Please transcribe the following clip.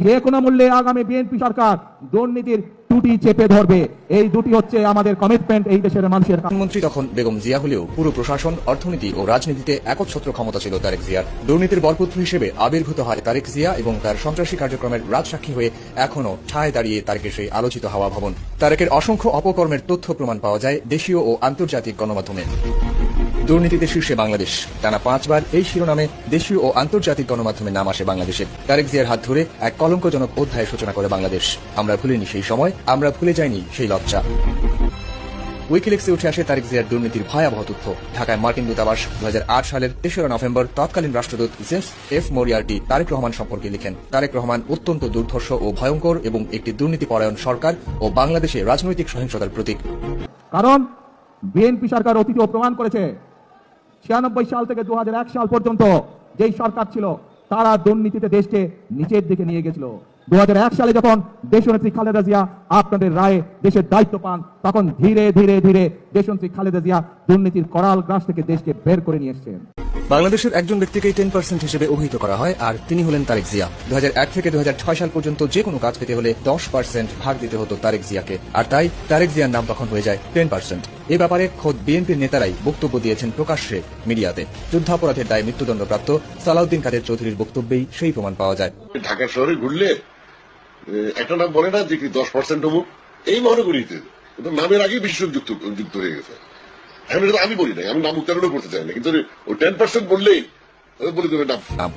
যে কোনো মূল্যে আগামী বিএনপি সরকার দুর্নীতির ত্রুটি চেপে ধরবে। এই দুটি হচ্ছে আমাদের কমিটমেন্ট এই দেশের মানুষের। প্রধানমন্ত্রী তখন বেগম জিয়া হলেও পুরো প্রশাসন, অর্থনীতি ও রাজনীতিতে একচ্ছত্র ক্ষমতা ছিল তারেক জিয়ার। দুর্নীতির বরপুত্র হিসেবে আবির্ভূত হয় তারেক জিয়া এবং তার সন্ত্রাসী কার্যক্রমের রাজসাক্ষী হয়ে এখনো ঠায় দাঁড়িয়ে তারেকের সেই আলোচিত হাওয়া ভবন। তারেকের অসংখ্য অপকর্মের তথ্য প্রমাণ পাওয়া যায় দেশীয় ও আন্তর্জাতিক গণমাধ্যমে। দুর্নীতিতে শীর্ষে বাংলাদেশ, টানা 5 বার এই শিরোনামে দেশীয় ও আন্তর্জাতিক গণমাধ্যমে নাম আসে বাংলাদেশের। তারেক জিয়ার হাত ধরে এক কলঙ্কজনক অধ্যায়ের সূচনা করে বাংলাদেশ। আমরা ভুলিনি সেই সময়, আমরা ভুলে যাইনি সেই লজ্জা। উইকিলিক্সে উঠে আসে তারেক জিয়ার দুর্নীতির ভয়াবহ তথ্য। ঢাকায় মার্কিন দূতাবাস 2008 সালের 3 নভেম্বর তৎকালীন রাষ্ট্রদূত James F Moriarty Tarek Rahman সম্পর্কে লিখেন, তারেক রহমান অত্যন্ত দুর্ধর্ষ ও ভয়ঙ্কর এবং একটি দুর্নীতিপরায়ণ সরকার ও বাংলাদেশে রাজনৈতিক সহিংসতার প্রতীক। কারণ বিএনপি সরকার অতীতেও প্রমাণ করেছে 96 সাল থেকে 2001 সাল পর্যন্ত যেই সরকার ছিল তারা দুর্নীতিতে দেশকে নিচের দিকে নিয়ে গেছিল। 2001 সালে যখন দেশনেত্রী খালেদা জিয়া আপনাদের রায়ে দেশের দায়িত্ব পান, তখন ধীরে ধীরে ধীরে দেশনেত্রী খালেদা জিয়া দুর্নীতির করাল গ্রাস থেকে দেশকে বের করে নিয়ে এসেছেন। বাংলাদেশের একজন ব্যক্তিকে 10% হিসেবে অভিহিত করা হয়, আর তিনি হলেন তারেক জিয়া। 2001 থেকে 2006 সাল পর্যন্ত যে কোনো কাজ পেতে হলে 10% ভাগ দিতে হতো তারেক জিয়াকে, আর তাই তারেক জিয়ার নাম তখন হয়ে যায় 10%। এ ব্যাপারে খোদ বিএনপির নেতারাই বক্তব্য দিয়েছেন প্রকাশ্যে মিডিয়াতে। যুদ্ধাপরাধের দায়ে মৃত্যুদণ্ডপ্রাপ্ত সালাউদ্দিন কাদের চৌধুরীর বক্তব্যেই সেই প্রমাণ পাওয়া যায়। ঢাকা শহরে ঘুরলে একটা নাম বলে না যে কি 10% অমুক, এই মহানগরীতে নামের আগেই বিশেষণ যুক্ত হয়ে গেছে। এখন এটা আমি বলি নাই, আমি নাম উচ্চারণও করতে চাই না, কিন্তু ওই 10% বললেই বলে দেবে নাম।